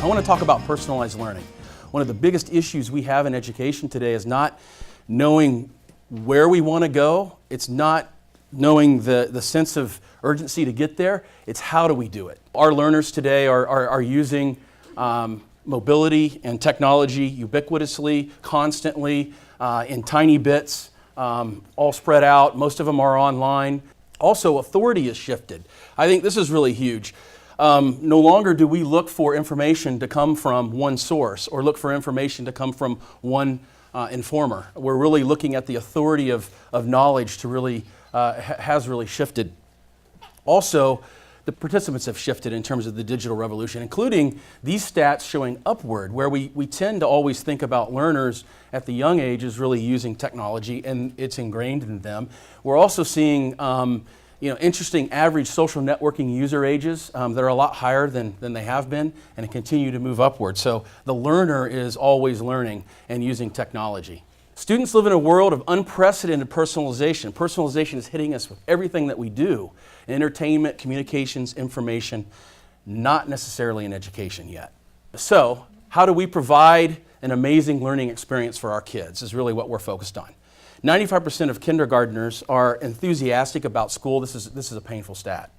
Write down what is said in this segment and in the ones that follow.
I want to talk about personalized learning. One of the biggest issues we have in education today is not knowing where we want to go. It's not knowing the sense of urgency to get there. It's how do we do it. Our learners today are using mobility and technology ubiquitously, constantly, in tiny bits, all spread out. Most of them are online. Also, authority has shifted. I think this is really huge. No longer do we look for information to come from one source or look for information to come from one informer. We're really looking at the authority of knowledge to really, has really shifted. Also, the participants have shifted in terms of the digital revolution, including these stats showing upward, where we tend to always think about learners at the young age as really using technology and it's ingrained in them. We're also seeing interesting average social networking user ages that are a lot higher than they have been and continue to move upward. So the learner is always learning and using technology. Students live in a world of unprecedented personalization. Personalization is hitting us with everything that we do. Entertainment, communications, information, not necessarily in education yet. So how do we provide an amazing learning experience for our kids is really what we're focused on. 95% of kindergartners are enthusiastic about school. This is a painful stat.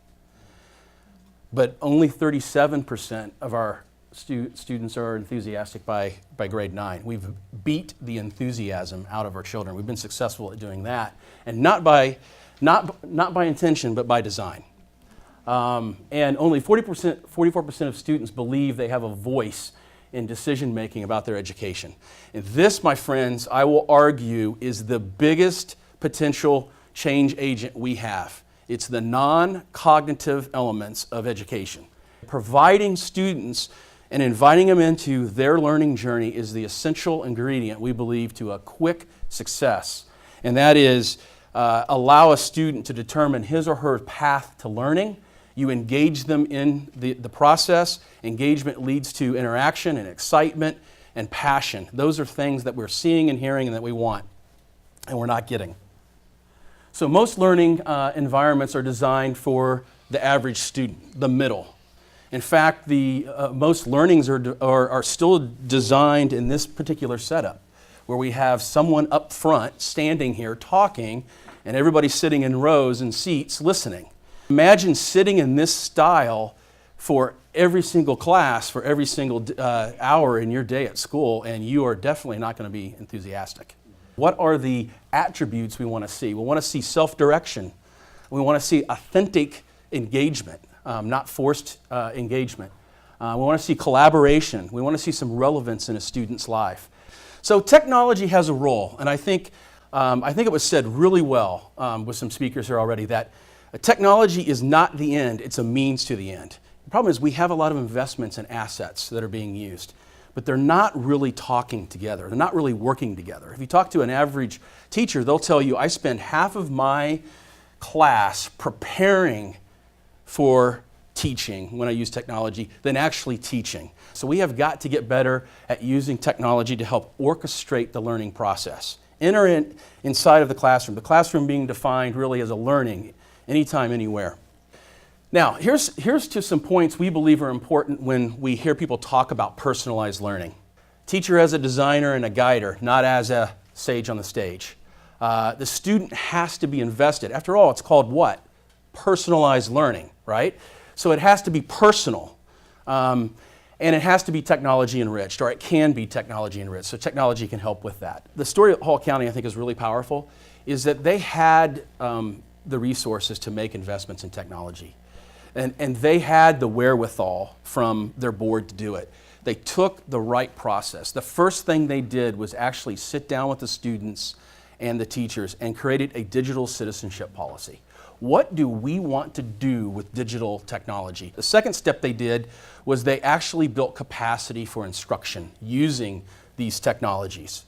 But only 37% of our students are enthusiastic by grade 9. We've beat the enthusiasm out of our children. We've been successful at doing that, and not by intention, but by design. And only 44% of students believe they have a voice in decision making about their education. And this, my friends, I will argue is the biggest potential change agent we have. It's the non-cognitive elements of education. Providing students and inviting them into their learning journey is the essential ingredient, we believe, to a quick success. And that is allow a student to determine his or her path to learning. You engage them in the process. Engagement leads to interaction and excitement and passion. Those are things that we're seeing and hearing and that we want, and we're not getting. So most learning environments are designed for the average student, the middle. In fact, most learnings are still designed in this particular setup, where we have someone up front standing here talking, and everybody sitting in rows and seats listening. Imagine sitting in this style for every single class, for every single hour in your day at school, and you are definitely not going to be enthusiastic. What are the attributes we want to see? We want to see self-direction. We want to see authentic engagement, not forced engagement. We want to see collaboration. We want to see some relevance in a student's life. So technology has a role, and I think it was said really well with some speakers here already that technology is not the end, it's a means to the end. The problem is we have a lot of investments and assets that are being used, but they're not really talking together. They're not really working together. If you talk to an average teacher, they'll tell you, I spend half of my class preparing for teaching when I use technology than actually teaching. So we have got to get better at using technology to help orchestrate the learning process. Enter inside of the classroom being defined really as a learning, anytime, anywhere. Now, here's to some points we believe are important when we hear people talk about personalized learning. Teacher as a designer and a guider, not as a sage on the stage. The student has to be invested. After all, it's called what? Personalized learning, right? So it has to be personal. And it has to be technology enriched, or it can be technology enriched, so technology can help with that. The story of Hall County, I think, is really powerful, is that they had the resources to make investments in technology. And they had the wherewithal from their board to do it. They took the right process. The first thing they did was actually sit down with the students and the teachers and created a digital citizenship policy. What do we want to do with digital technology? The second step they did was they actually built capacity for instruction using these technologies.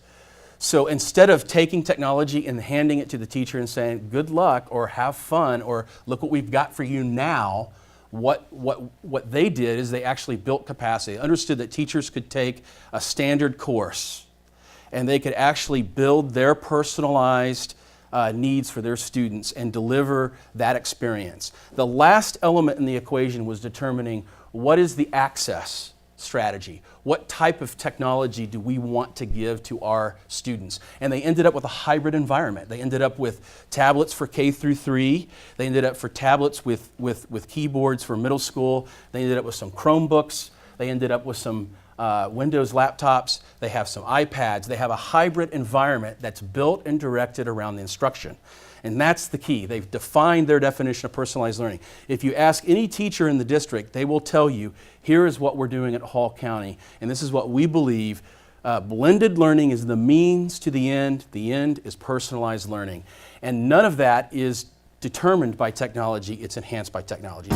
So instead of taking technology and handing it to the teacher and saying, good luck, or have fun, or look what we've got for you now, what they did is they actually built capacity. They understood that teachers could take a standard course and they could actually build their personalized needs for their students and deliver that experience. The last element in the equation was determining what is the access strategy. What type of technology do we want to give to our students? And they ended up with a hybrid environment. They ended up with tablets for K through 3. They ended up for tablets with keyboards for middle school. They ended up with some Chromebooks. They ended up with some Windows laptops. They have some iPads. They have a hybrid environment that's built and directed around the instruction. And that's the key. They've defined their definition of personalized learning. If you ask any teacher in the district, they will tell you, here is what we're doing at Hall County, and this is what we believe. Blended learning is the means to the end. The end is personalized learning. And none of that is determined by technology. It's enhanced by technology.